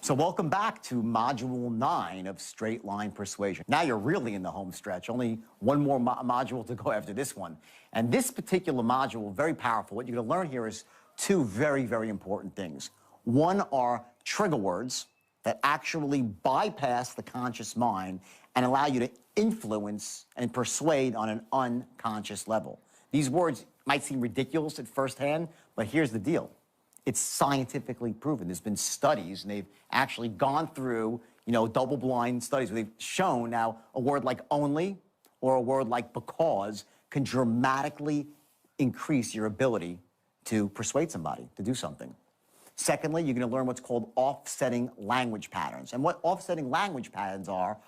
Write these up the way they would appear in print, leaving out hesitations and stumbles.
So welcome back to Module 9 of Straight Line Persuasion. Now you're really in the home stretch. Only one more module to go after this one. And this particular module, very powerful. What you're going to learn here is two very, very important things. One are trigger words that actually bypass the conscious mind and allow you to influence and persuade on an unconscious level. These words might seem ridiculous at first hand, but here's the deal. It's scientifically proven. There's been studies, and they've actually gone through, double-blind studies where they've shown now a word like only or a word like because can dramatically increase your ability to persuade somebody to do something. Secondly, you're going to learn what's called offsetting language patterns. And what offsetting language patterns are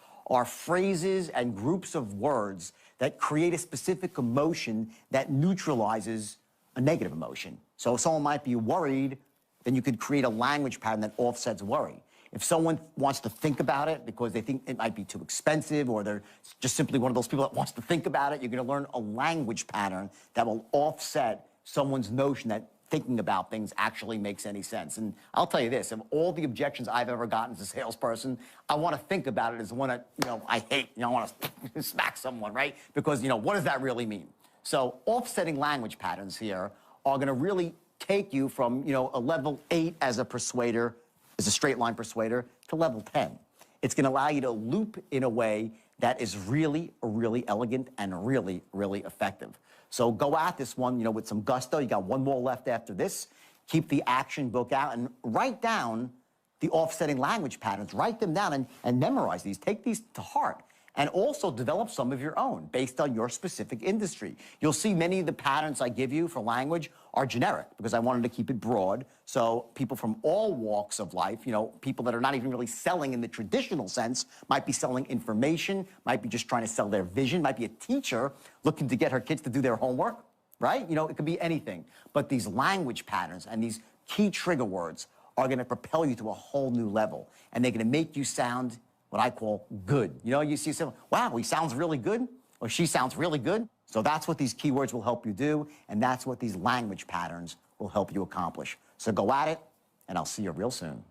phrases and groups of words that create a specific emotion that neutralizes a negative emotion. So if someone might be worried, then you could create a language pattern that offsets worry. If someone wants to think about it because they think it might be too expensive, or they're just simply one of those people that wants to think about it, you're going to learn a language pattern that will offset someone's notion that thinking about things actually makes any sense. And I'll tell you this, of all the objections I've ever gotten as a salesperson, I want to think about it as the one that, I hate. I want to smack someone, right? Because, what does that really mean? So offsetting language patterns here are going to really take you from, a level 8 as a persuader, as a straight line persuader, to level 10. It's going to allow you to loop in a way that is really, really elegant and really, really effective. So go at this one, with some gusto. You got one more left after this. Keep the action book out and write down the offsetting language patterns. Write them down and memorize these. Take these to heart. And also develop some of your own based on your specific industry. You'll see many of the patterns I give you for language are generic because I wanted to keep it broad. So people from all walks of life, people that are not even really selling in the traditional sense, might be selling information, might be just trying to sell their vision, might be a teacher looking to get her kids to do their homework, right? It could be anything. But these language patterns and these key trigger words are going to propel you to a whole new level. And they're going to make you sound what I call good. You see someone, wow, he sounds really good, or she sounds really good. So that's what these keywords will help you do, and that's what these language patterns will help you accomplish. So go at it, and I'll see you real soon.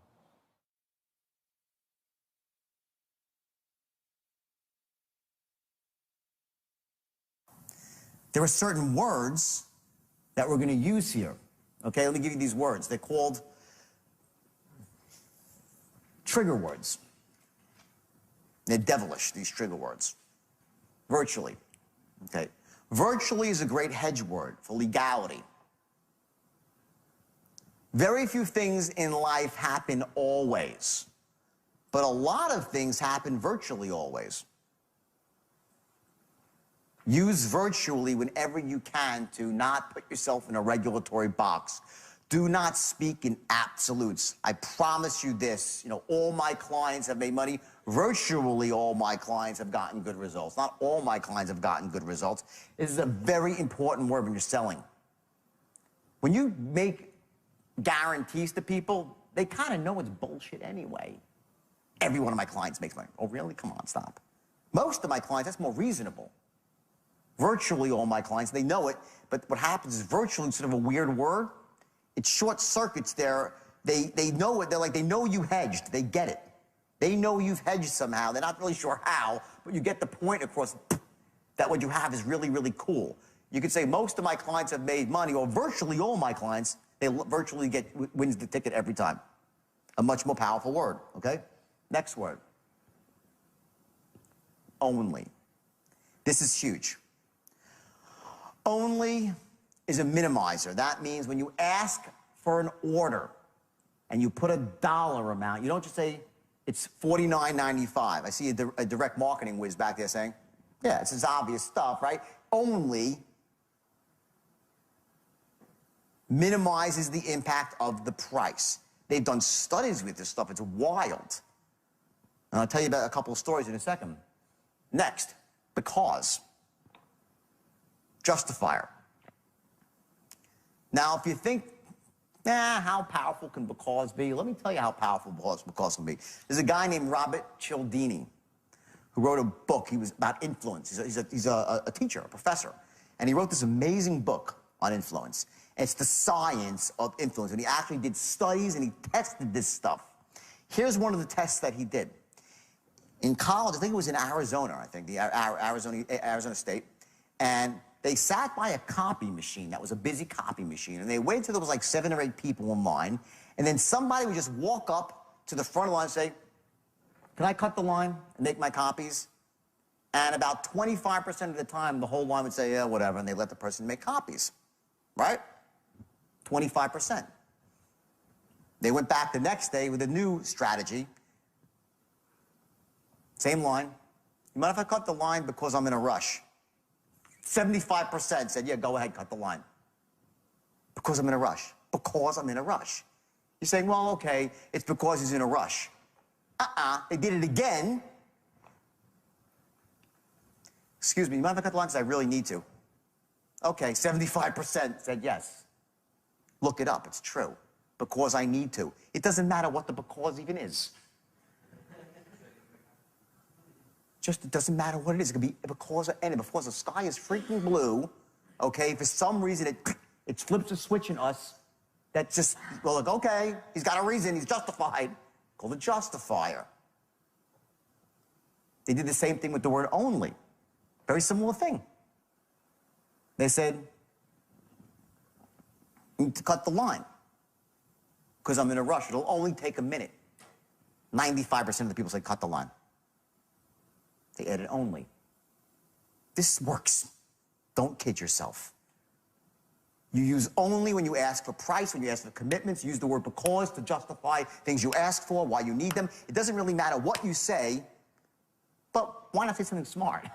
There are certain words that we're going to use here. Okay, let me give you these words. They're called trigger words. They're devilish, these trigger words. Virtually. Okay. Virtually is a great hedge word for legality. Very few things in life happen always, but a lot of things happen virtually always. Use virtually whenever you can to not put yourself in a regulatory box. Do not speak in absolutes. I promise you this, all my clients have made money. Virtually all my clients have gotten good results. Not all my clients have gotten good results. This is a very important word when you're selling. When you make guarantees to people, they kind of know it's bullshit anyway. Every one of my clients makes money. Oh, really? Come on, stop. Most of my clients, that's more reasonable. Virtually all my clients, they know it, but what happens is virtually instead of a weird word, it short circuits there. They know it. They know you hedged. They get it. They know you've hedged somehow. They're not really sure how, but you get the point across that what you have is really, really cool. You could say most of my clients have made money, or virtually all my clients, they virtually wins the ticket every time. A much more powerful word, okay? Next word. Only. This is huge. Only is a minimizer. That means when you ask for an order and you put a dollar amount, you don't just say, it's $49.95. I see a direct marketing whiz back there saying, yeah, it's this obvious stuff, right? Only minimizes the impact of the price. They've done studies with this stuff. It's wild. And I'll tell you about a couple of stories in a second. Next, because. Justifier. Now, if you think, how powerful can because be? Let me tell you how powerful because can be. There's a guy named Robert Cialdini who wrote a book. He was about influence. He's a teacher, a professor. And he wrote this amazing book on influence. And it's the science of influence. And he actually did studies and he tested this stuff. Here's one of the tests that he did. In college, I think it was in Arizona, Arizona State, and they sat by a copy machine that was a busy copy machine, and they waited until there was like 7 or 8 people in line, and then somebody would just walk up to the front of the line and say, can I cut the line and make my copies? And about 25% of the time, the whole line would say, yeah, whatever, and they let the person make copies, right? 25%. They went back the next day with a new strategy. Same line. You mind if I cut the line because I'm in a rush? 75% said, yeah, go ahead, cut the line. Because I'm in a rush. Because I'm in a rush. You're saying, well, okay, it's because he's in a rush. They did it again. Excuse me, you mind if I cut the line because I really need to? Okay, 75% said yes. Look it up, it's true. Because I need to. It doesn't matter what the because even is. Just, it doesn't matter what it is. It could be because of anything. Because the sky is freaking blue, okay, for some reason it flips a switch in us that just, well, look, okay, he's got a reason, he's justified. Called a justifier. They did the same thing with the word only. Very similar thing. They said, you need to cut the line because I'm in a rush. It'll only take a minute. 95% of the people say cut the line. They added only. This works. Don't kid yourself. You use only when you ask for price, when you ask for commitments. Use the word because to justify things you ask for, why you need them. It doesn't really matter what you say, but why not say something smart?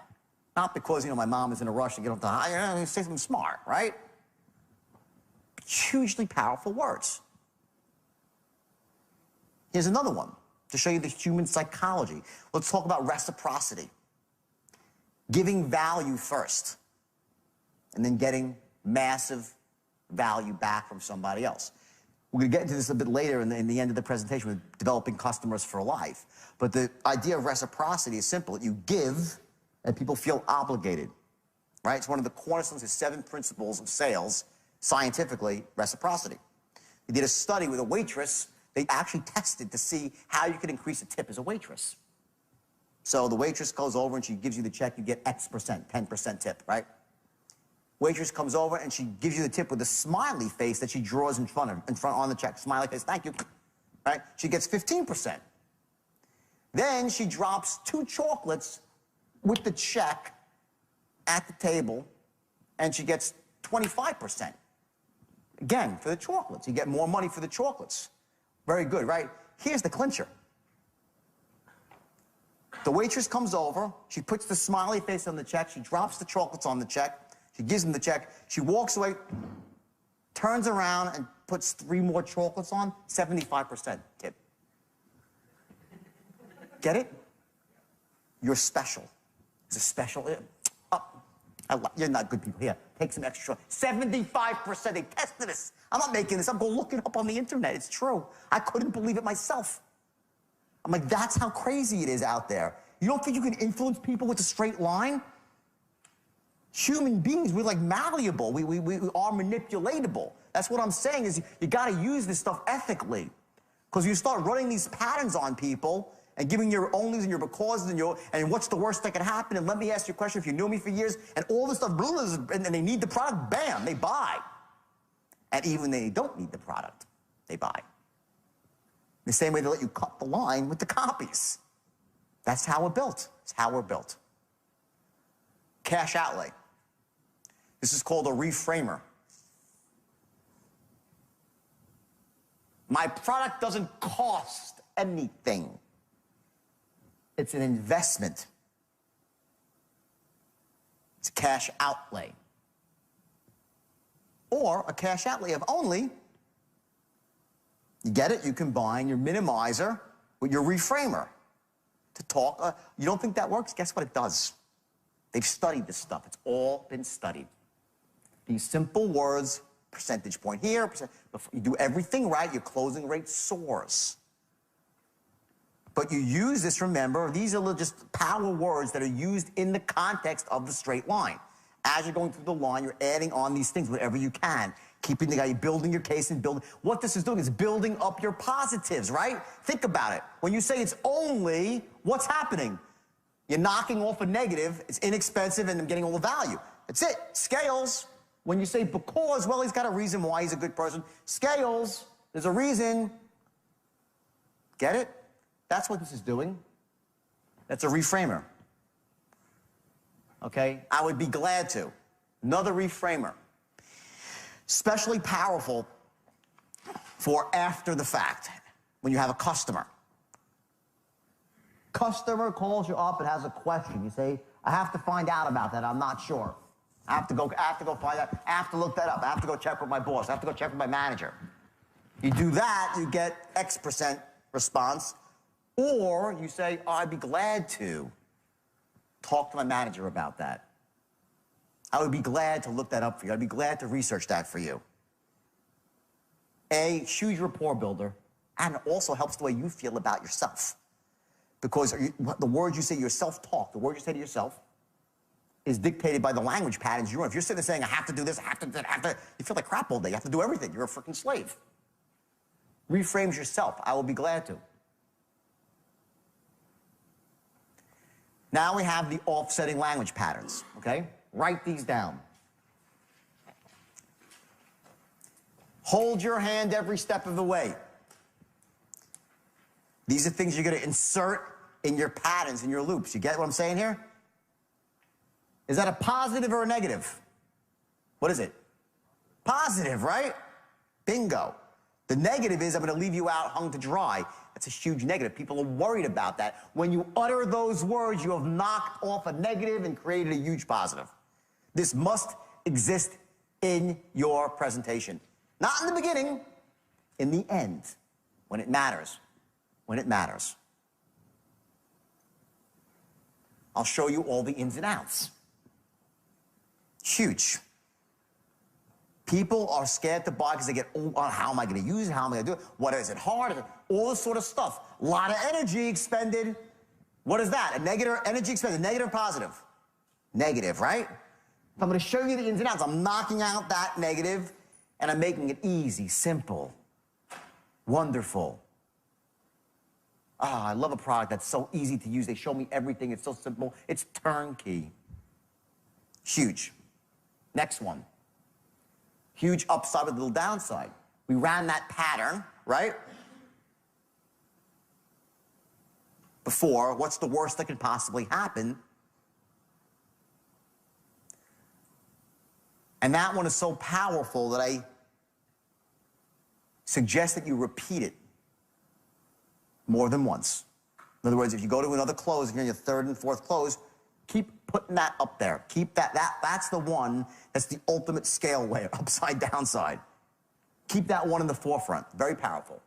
Not because, you know, my mom is in a rush to get off the high. Say something smart, right? Hugely powerful words. Here's another one to show you the human psychology. Let's talk about reciprocity. Giving value first, and then getting massive value back from somebody else. We're going to get into this a bit later in the end of the presentation with developing customers for life. But the idea of reciprocity is simple. You give, and people feel obligated, right? It's one of the cornerstones of 7 principles of sales, scientifically, reciprocity. They did a study with a waitress. They actually tested to see how you could increase a tip as a waitress. So the waitress goes over and she gives you the check, you get X percent, 10% tip, right? Waitress comes over and she gives you the tip with a smiley face that she draws in front on the check. Smiley face, thank you, right? She gets 15%. Then she drops 2 chocolates with the check at the table, and she gets 25%. Again, for the chocolates. You get more money for the chocolates. Very good, right? Here's the clincher. The waitress comes over, she puts the smiley face on the check, she drops the chocolates on the check, she gives him the check, she walks away, turns around and puts 3 more chocolates on, 75% tip. Get it? You're special. It's a special. You're not good people. Here, take some extra. 75%. They tested this. I'm not making this. I'm going to look it up on the internet. It's true. I couldn't believe it myself. I'm like, that's how crazy it is out there. You don't think you can influence people with a straight line? Human beings, we're like malleable. We are manipulatable. That's what I'm saying is you got to use this stuff ethically. Because you start running these patterns on people and giving your onlys and your becauses and what's the worst that could happen, and let me ask you a question, if you knew me for years, and all this stuff, and they need the product, bam, they buy. And even they don't need the product, they buy. The same way they let you cut the line with the copies. That's how we're built. It's how we're built. Cash outlay. This is called a reframer. My product doesn't cost anything. It's an investment. It's a cash outlay. Or a cash outlay of only, you get it? You combine your minimizer with your reframer to talk. You don't think that works? Guess what it does? They've studied this stuff. It's all been studied. These simple words, percentage point here, you do everything right, your closing rate soars. But you use this, remember, these are just power words that are used in the context of the straight line. As you're going through the line, you're adding on these things wherever you can. Keeping the guy, you're building your case and building. What this is doing is building up your positives, right? Think about it. When you say it's only, what's happening? You're knocking off a negative, it's inexpensive, and I'm getting all the value. That's it. Scales. When you say because, well, he's got a reason why he's a good person. Scales, there's a reason. Get it? That's what this is doing. That's a reframer. Okay? I would be glad to. Another reframer. Especially powerful for after the fact, when you have a customer. Customer calls you up and has a question. You say, I have to find out about that. I'm not sure. I have to go find out. I have to look that up. I have to go check with my boss. I have to go check with my manager. You do that, you get X% response. Or you say, oh, I'd be glad to talk to my manager about that. I would be glad to look that up for you. I'd be glad to research that for you. A huge rapport builder, and it also helps the way you feel about yourself. Because the words you say, your self-talk, the words you say to yourself, is dictated by the language patterns you're in. If you're sitting there saying, I have to do this, I have to, you feel like crap all day. You have to do everything. You're a freaking slave. Reframes yourself. I will be glad to. Now we have the offsetting language patterns, okay? Write these down. Hold your hand every step of the way. These are things you're going to insert in your patterns, in your loops. You get what I'm saying here? Is that a positive or a negative? What is it? Positive, right? Bingo. The negative is I'm going to leave you out hung to dry. That's a huge negative. People are worried about that. When you utter those words, you have knocked off a negative and created a huge positive. This must exist in your presentation. Not in the beginning, in the end, when it matters. When it matters. I'll show you all the ins and outs. Huge. People are scared to buy because they get, oh, how am I going to use it? How am I going to do it? What is it hard? All this sort of stuff. A lot of energy expended. What is that? A negative energy expended, negative or positive? Negative, right? So I'm going to show you the ins and outs. I'm knocking out that negative, and I'm making it easy, simple, wonderful. Ah, I love a product that's so easy to use. They show me everything. It's so simple. It's turnkey. Huge. Next one. Huge upside with a little downside. We ran that pattern, right? Before, what's the worst that could possibly happen? And that one is so powerful that I suggest that you repeat it more than once. In other words, if you go to another close, and you're in your third and fourth close, keep putting that up there. Keep that's the one that's the ultimate scale way, upside downside. Keep that one in the forefront. Very powerful.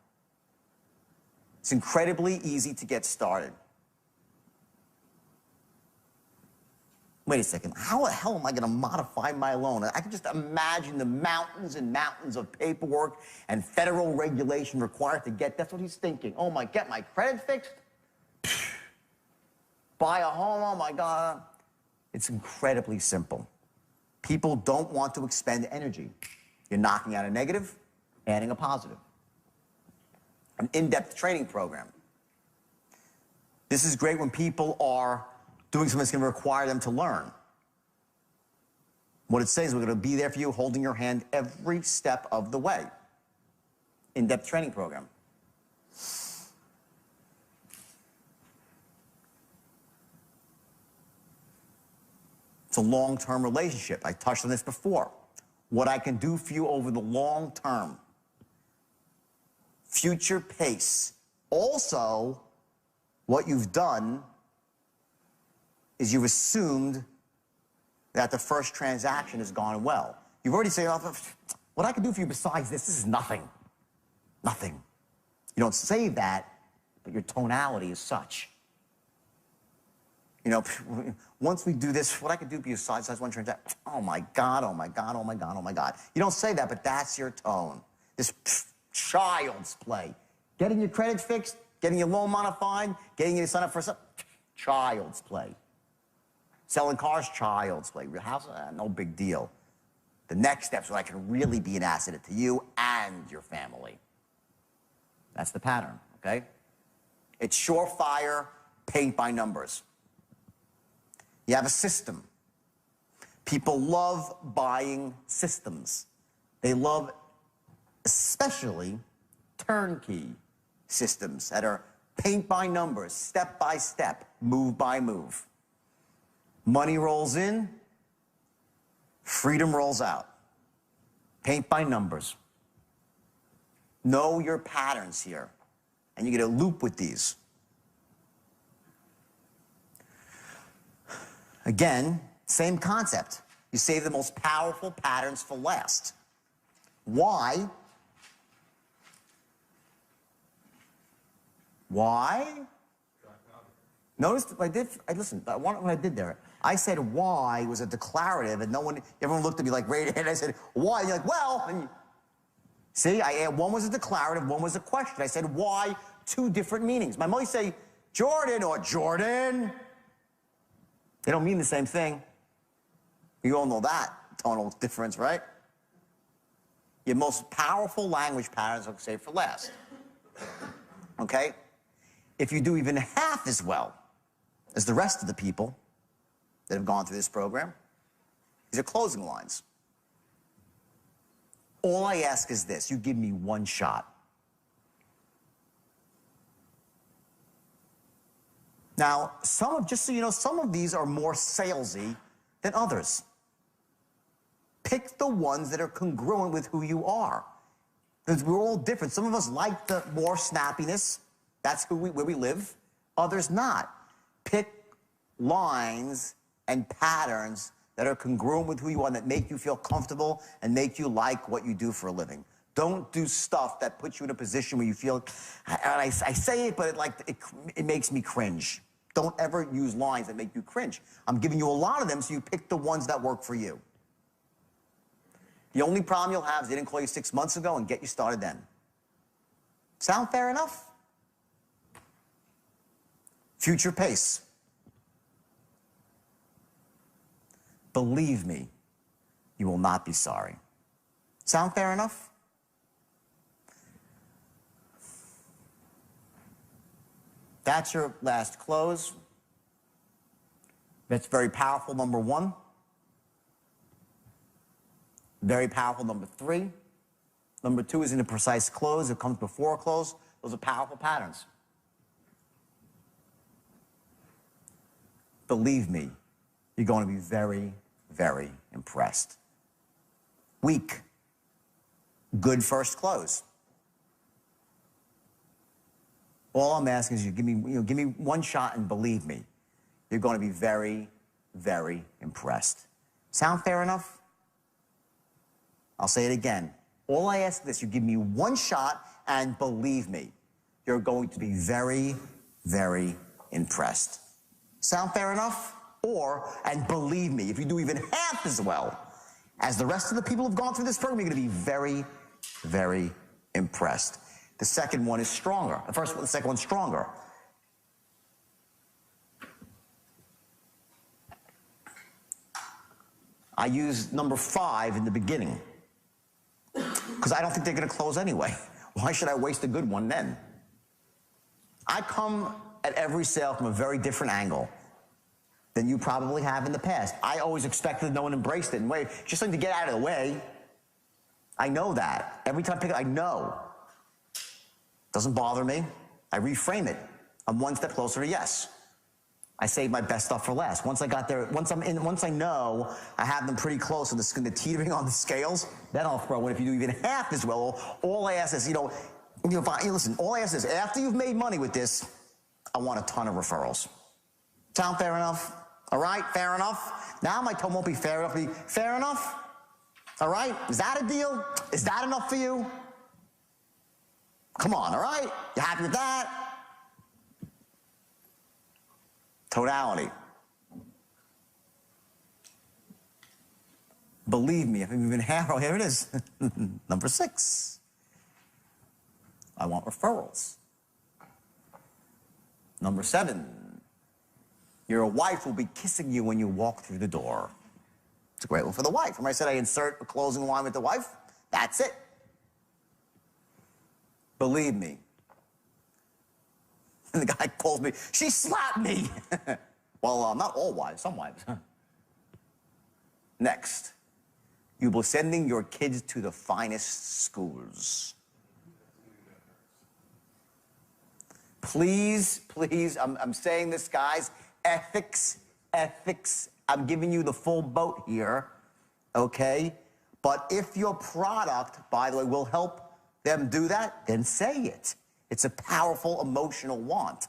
It's incredibly easy to get started. Wait a second, how the hell am I going to modify my loan? I can just imagine the mountains and mountains of paperwork and federal regulation required to get, that's what he's thinking. Oh my, get my credit fixed? Buy a home, oh my God. It's incredibly simple. People don't want to expend energy. You're knocking out a negative, adding a positive. An in-depth training program. This is great when people are doing something that's going to require them to learn. What it says, we're going to be there for you, holding your hand every step of the way. In-depth training program. It's a long-term relationship. I touched on this before. What I can do for you over the long term. Future pace. Also, what you've done is you've assumed that the first transaction has gone well. You've already said, oh, what I can do for you besides this is nothing. Nothing. You don't say that, but your tonality is such. You know, once we do this, what I can do for you besides one transaction, oh my God, oh my God, oh my God, oh my God. You don't say that, but that's your tone. This child's play. Getting your credit fixed, getting your loan modified, getting you to sign up for something, child's play. Selling cars, child's play. House, no big deal. The next step is when I can really be an asset to you and your family. That's the pattern, okay? It's surefire, paint by numbers. You have a system. People love buying systems. They love especially turnkey systems that are paint by numbers, step by step, move by move. Money rolls in, freedom rolls out. Paint by numbers. Know your patterns here, and you get a loop with these. Again, same concept. You save the most powerful patterns for last. Why? Why? Notice what I did there. I said why was a declarative, and everyone looked at me like, right, and I said, why? And you're like, well, and see, one was a declarative, one was a question. I said why, two different meanings. My mother say Jordan or Jordan. They don't mean the same thing. You all know that tonal difference, right? Your most powerful language patterns are saved for last. Okay? If you do even half as well as the rest of the people that have gone through this program, these are closing lines. All I ask is this: you give me one shot. Now, just so you know, some of these are more salesy than others. Pick the ones that are congruent with who you are. Because we're all different. Some of us like the more snappiness. That's where we live. Others not. Pick lines and patterns that are congruent with who you are, that make you feel comfortable and make you like what you do for a living. Don't do stuff that puts you in a position where you feel, I say it, but it makes me cringe. Don't ever use lines that make you cringe. I'm giving you a lot of them, so you pick the ones that work for you. The only problem you'll have is they didn't call you 6 months ago and get you started then. Sound fair enough? Future pace. Believe me, you will not be sorry. Sound fair enough? That's your last close. That's very powerful, number one. Very powerful, number three. Number two is in a precise close. It comes before a close. Those are powerful patterns. Believe me, you're going to be very, very impressed. Weak. Good first close. All I'm asking is you give me one shot, and believe me, you're going to be very, very impressed. Sound fair enough? I'll say it again. All I ask is this: you give me one shot, and believe me, you're going to be very, very impressed. Sound fair enough? And believe me, if you do even half as well as the rest of the people who've gone through this program, you're going to be very, very impressed. The second one is stronger. The second one's stronger. I used number 5 in the beginning because I don't think they're going to close anyway. Why should I waste a good one then? I come at every sale from a very different angle than you probably have in the past. I always expected no one embraced it. And wait, just something to get out of the way. I know that. Every time I pick it, I know. Doesn't bother me. I reframe it. I'm one step closer to yes. I save my best stuff for last. Once I got there, once I know I have them pretty close and the teetering on the scales, then I'll throw in. If you do even half as well, all I ask is, listen, all I ask is, after you've made money with this, I want a ton of referrals. Sound fair enough? All right, fair enough? Now my tone won't be fair enough. Be fair enough? All right, is that a deal? Is that enough for you? Come on, all right? You happy with that? Tonality. Believe me, if you've been half, here it is. Number 6. I want referrals. Number 7. Your wife will be kissing you when you walk through the door. It's a great one for the wife. Remember I said I insert a closing line with the wife? That's it. Believe me. And the guy calls me, she slapped me. Well, not all wives, some wives. Next, you'll be sending your kids to the finest schools. Please, please, I'm saying this, guys, ethics, I'm giving you the full boat here, okay? But if your product, by the way, will help them do that, then say it. It's a powerful emotional want.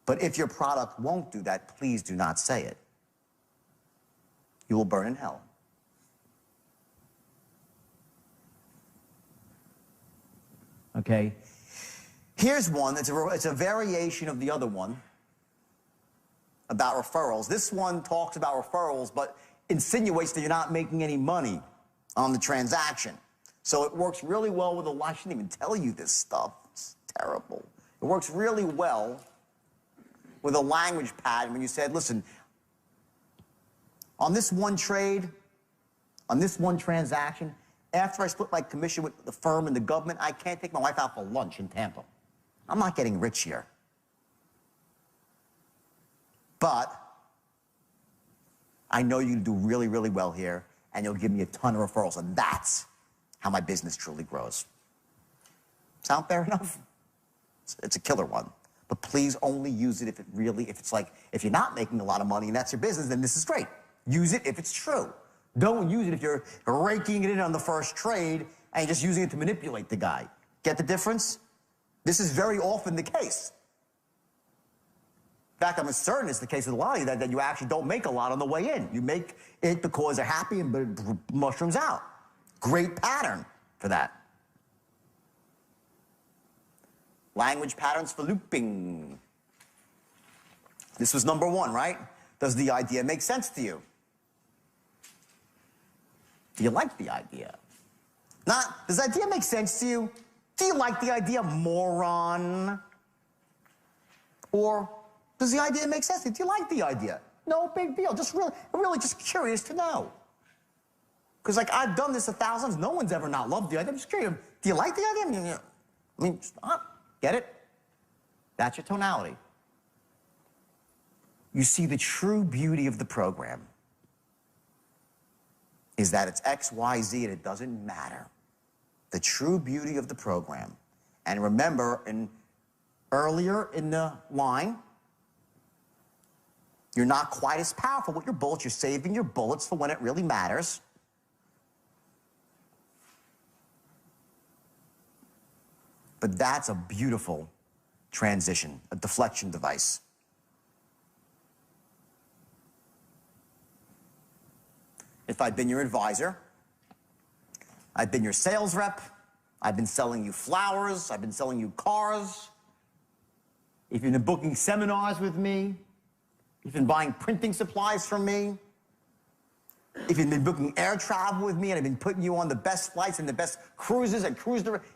But if your product won't do that, please do not say it. You will burn in hell. Okay? Here's one, it's a variation of the other one about referrals. This one talks about referrals, but insinuates that you're not making any money on the transaction. So it works really well with I shouldn't even tell you this stuff. It's terrible. It works really well with a language pattern when you said, listen, on this one trade, on this one transaction, after I split my commission with the firm and the government, I can't take my wife out for lunch in Tampa. I'm not getting rich here. But I know you do really, really well here, and you'll give me a ton of referrals, and that's how my business truly grows. Sound fair enough? It's a killer one. But please only use it if you're not making a lot of money and that's your business, then this is great. Use it if it's true. Don't use it if you're raking it in on the first trade and you're just using it to manipulate the guy. Get the difference? This is very often the case. In fact, I'm certain it's the case with a lot of you that you actually don't make a lot on the way in. You make it because they're happy and it mushrooms out. Great pattern for that. Language patterns for looping. This was number one, right? Does the idea make sense to you? Do you like the idea? Not, does the idea make sense to you? Do you like the idea, moron? Or does the idea make sense to you? Do you like the idea? No big deal, just really just curious to know. Because like I've done this 1,000 times, no one's ever not loved the idea. I'm just curious, do you like the idea? I mean, get it? That's your tonality. You see, the true beauty of the program is that it's X, Y, Z, and it doesn't matter. The true beauty of the program. And remember, earlier in the line, you're not quite as powerful with your bullets. You're saving your bullets for when it really matters. But that's a beautiful transition, a deflection device. If I'd been your advisor, I've been your sales rep, I've been selling you flowers, I've been selling you cars. If you've been booking seminars with me, if you've been buying printing supplies from me, if you've been booking air travel with me and I've been putting you on the best flights and the best cruises and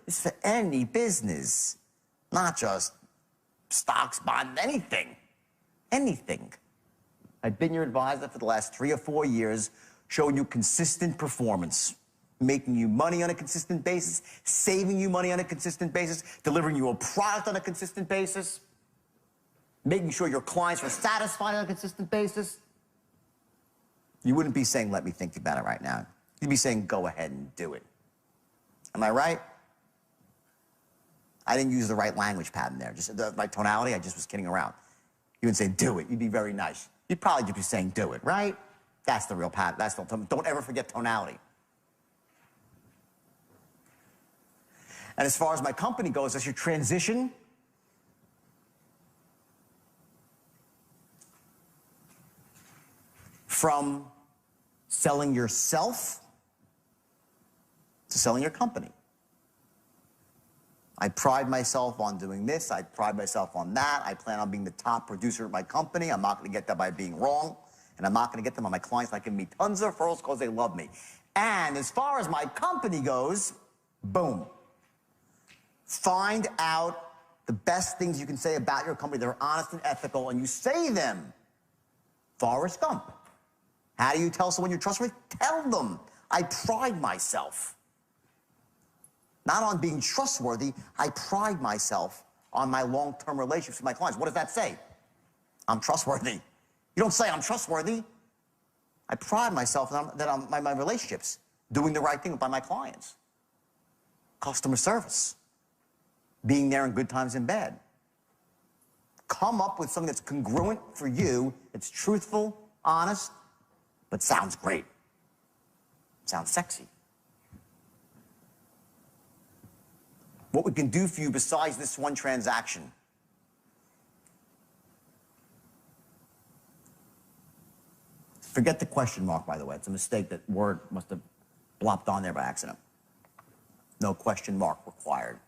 it's for any business, not just stocks, bonds, anything. Anything. I've been your advisor for the last 3 or 4 years, showing you consistent performance, making you money on a consistent basis, saving you money on a consistent basis, delivering you a product on a consistent basis, making sure your clients are satisfied on a consistent basis. You wouldn't be saying, let me think about it right now. You'd be saying, go ahead and do it. Am I right? I didn't use the right language pattern there, just the right tonality. I just was kidding around. You would say, do it. You'd be very nice. You'd probably just be saying, do it, right? That's the real pattern. That's the, don't ever forget tonality. And as far as my company goes, as you transition from selling yourself to selling your company. I pride myself on doing this. I pride myself on that. I plan on being the top producer of my company. I'm not going to get that by being wrong. And I'm not going to get them on my clients by giving me tons of referrals because they love me. And as far as my company goes, boom. Find out the best things you can say about your company that are honest and ethical, and you say them Forrest Gump. How do you tell someone you're trustworthy? Tell them. I pride myself not on being trustworthy. I pride myself on my long-term relationships with my clients. What does that say? I'm trustworthy. You don't say I'm trustworthy. I pride myself that I'm my relationships, doing the right thing by my clients. Customer service, being there in good times and bad. Come up with something that's congruent for you, it's truthful, honest, but sounds great. Sounds sexy. What we can do for you besides this one transaction. Forget the question mark, by the way. It's a mistake. That word must have blopped on there by accident. No question mark required.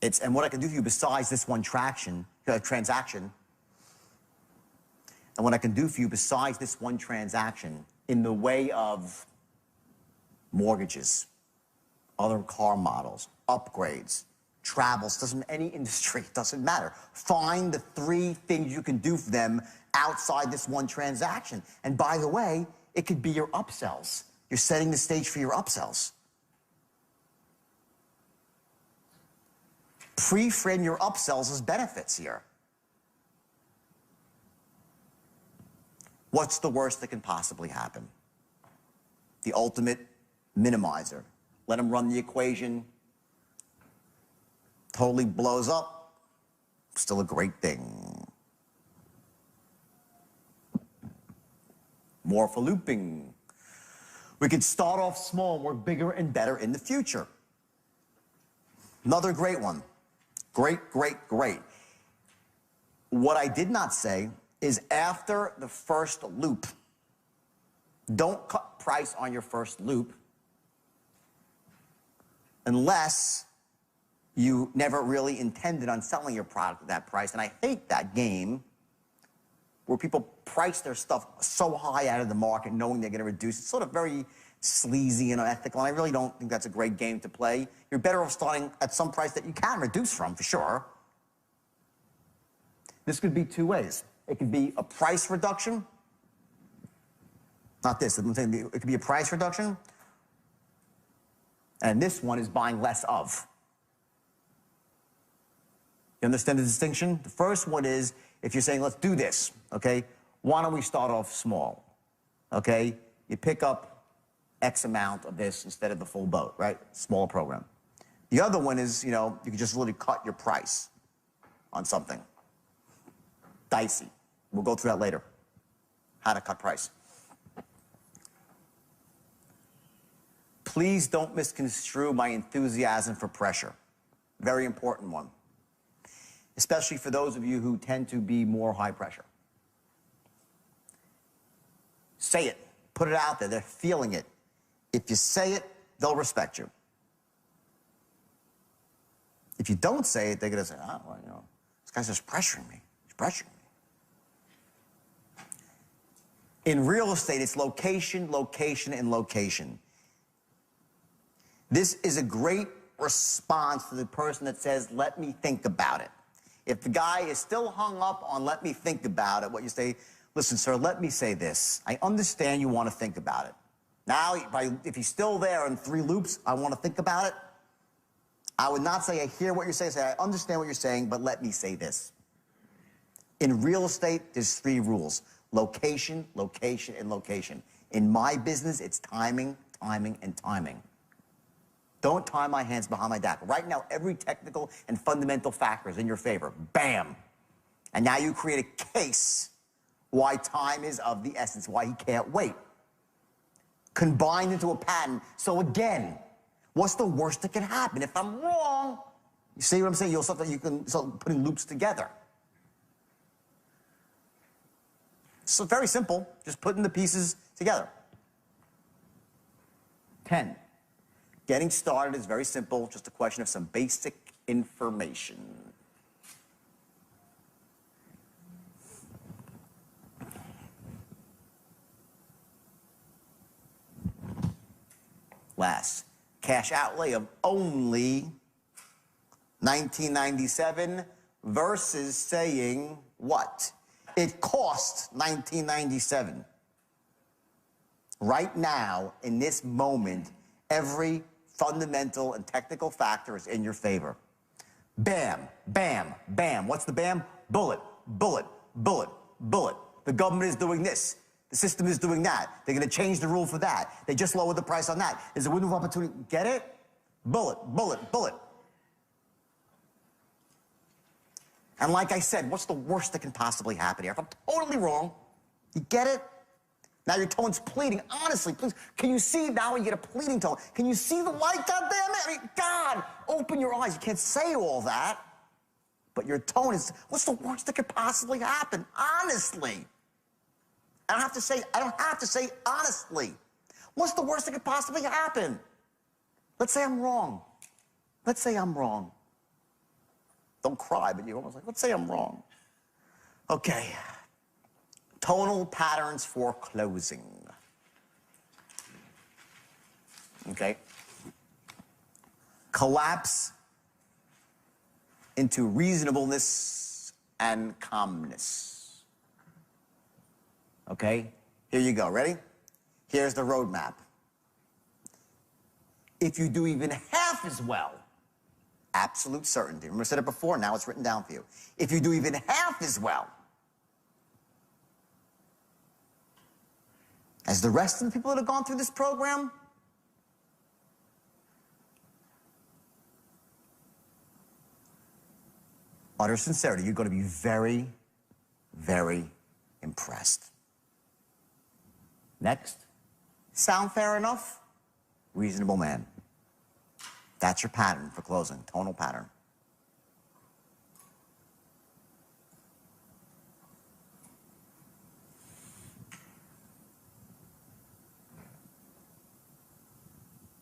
And what I can do for you besides this one transaction, and what I can do for you besides this one transaction in the way of mortgages, other car models, upgrades, travels, doesn't any industry, doesn't matter. Find the 3 things you can do for them outside this one transaction. And by the way, it could be your upsells. You're setting the stage for your upsells. Pre-frame your upsells as benefits here. What's the worst that can possibly happen? The ultimate minimizer. Let them run the equation. Totally blows up. Still a great thing. More for looping. We could start off small and work bigger and better in the future. Another great one. Great, great, great. What I did not say is after the first loop, don't cut price on your first loop unless you never really intended on selling your product at that price. And I hate that game where people price their stuff so high out of the market knowing they're going to reduce. It's sort of very sleazy and unethical, and I really don't think that's a great game to play. You're better off starting at some price that you can reduce from, for sure. This could be 2 ways. It could be a price reduction. Not this. I'm saying it could be a price reduction. And this one is buying less of. You understand the distinction? The first one is if you're saying, let's do this, okay? Why don't we start off small, okay? You pick up X amount of this instead of the full boat, right? Small program. The other one is, you know, you can just literally cut your price on something. Dicey. We'll go through that later. How to cut price. Please don't misconstrue my enthusiasm for pressure. Very important one. Especially for those of you who tend to be more high pressure. Say it. Put it out there. They're feeling it. If you say it, they'll respect you. If you don't say it, they're going to say, oh, well, you know, this guy's just pressuring me. He's pressuring me. In real estate, it's location, location, and location. This is a great response to the person that says, let me think about it. If the guy is still hung up on let me think about it, what you say, listen, sir, let me say this. I understand you want to think about it. Now, if he's still there in 3 loops, I want to think about it. I would not say I hear what you're saying. Say, I understand what you're saying, but let me say this. In real estate, there's 3 rules. Location, location, and location. In my business, it's timing, timing, and timing. Don't tie my hands behind my back. Right now, every technical and fundamental factor is in your favor. Bam. And now you create a case why time is of the essence, why he can't wait. Combined into a pattern. So again, what's the worst that can happen? If I'm wrong, you see what I'm saying? You can start putting loops together. So very simple, just putting the pieces together. 10. Getting started is very simple, just a question of some basic information. Last, cash outlay of only $19.97 versus saying what? It cost $19.97. Right now, in this moment, every fundamental and technical factor is in your favor. Bam, bam, bam. What's the bam? Bullet, bullet, bullet, bullet. The government is doing this. The system is doing that. They're going to change the rule for that. They just lowered the price on that. There's a window of opportunity. Get it? Bullet, bullet, bullet. And like I said, what's the worst that can possibly happen here? If I'm totally wrong, you get it? Now your tone's pleading. Honestly, please, can you see now when you get a pleading tone? Can you see the light, goddammit? I mean, God, open your eyes. You can't say all that, but your tone is, what's the worst that could possibly happen? Honestly. I don't have to say honestly. What's the worst that could possibly happen? Let's say I'm wrong. Let's say I'm wrong. Don't cry, but you're almost like, let's say I'm wrong. Okay. Tonal patterns for closing. Okay. Collapse into reasonableness and calmness. Okay? Here you go. Ready? Here's the roadmap. If you do even half as well, absolute certainty. Remember I said it before, now it's written down for you. If you do even half as well as the rest of the people that have gone through this program, utter sincerity, you're going to be very, very impressed. Next. Sound fair enough? Reasonable man. That's your pattern for closing, tonal pattern.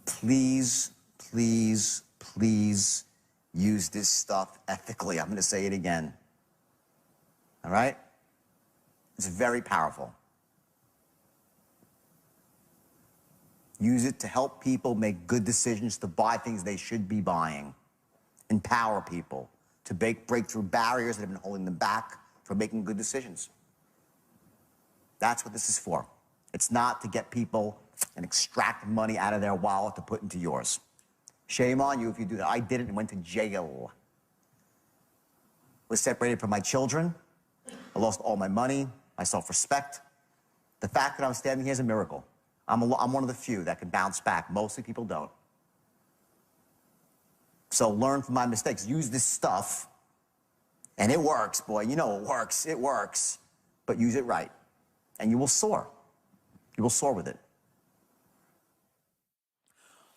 Please, please, please use this stuff ethically. I'm going to say it again. All right? It's very powerful. Use it to help people make good decisions, to buy things they should be buying. Empower people to break through barriers that have been holding them back from making good decisions. That's what this is for. It's not to get people and extract money out of their wallet to put into yours. Shame on you if you do that. I did it and went to jail. Was separated from my children. I lost all my money, my self-respect. The fact that I'm standing here is a miracle. I'm one of the few that can bounce back. Mostly people don't. So learn from my mistakes. Use this stuff, and it works, boy. You know it works. It works. But use it right, and you will soar. You will soar with it.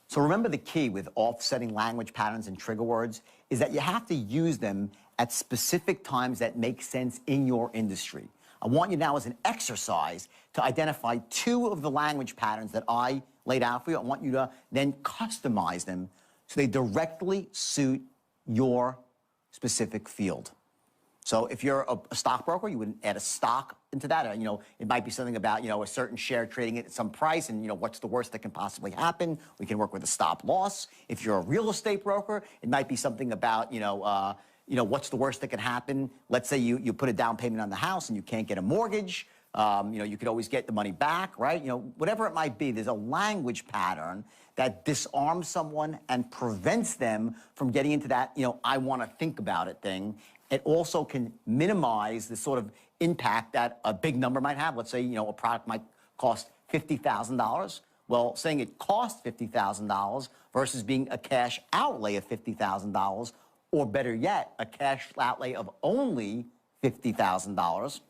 So remember, the key with offsetting language patterns and trigger words is that you have to use them at specific times that make sense in your industry. I want you now, as an exercise, to identify 2 of the language patterns that I laid out for you. I want you to then customize them so they directly suit your specific field. So if you're a stockbroker, you would add a stock into that. You know, it might be something about, you know, a certain share trading at some price and, you know, what's the worst that can possibly happen. We can work with a stop loss. If you're a real estate broker, it might be something about, you know, what's the worst that can happen? Let's say you put a down payment on the house and you can't get a mortgage. You know, you could always get the money back, right? You know, whatever it might be, there's a language pattern that disarms someone and prevents them from getting into that, you know, I want to think about it thing. It also can minimize the sort of impact that a big number might have. Let's say, you know, a product might cost $50,000. Well, saying it costs $50,000 versus being a cash outlay of $50,000, or better yet, a cash outlay of only $50,000,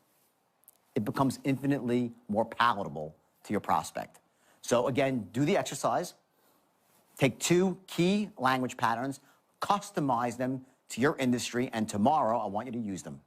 it becomes infinitely more palatable to your prospect. So again, do the exercise. Take 2 key language patterns, customize them to your industry, and tomorrow I want you to use them.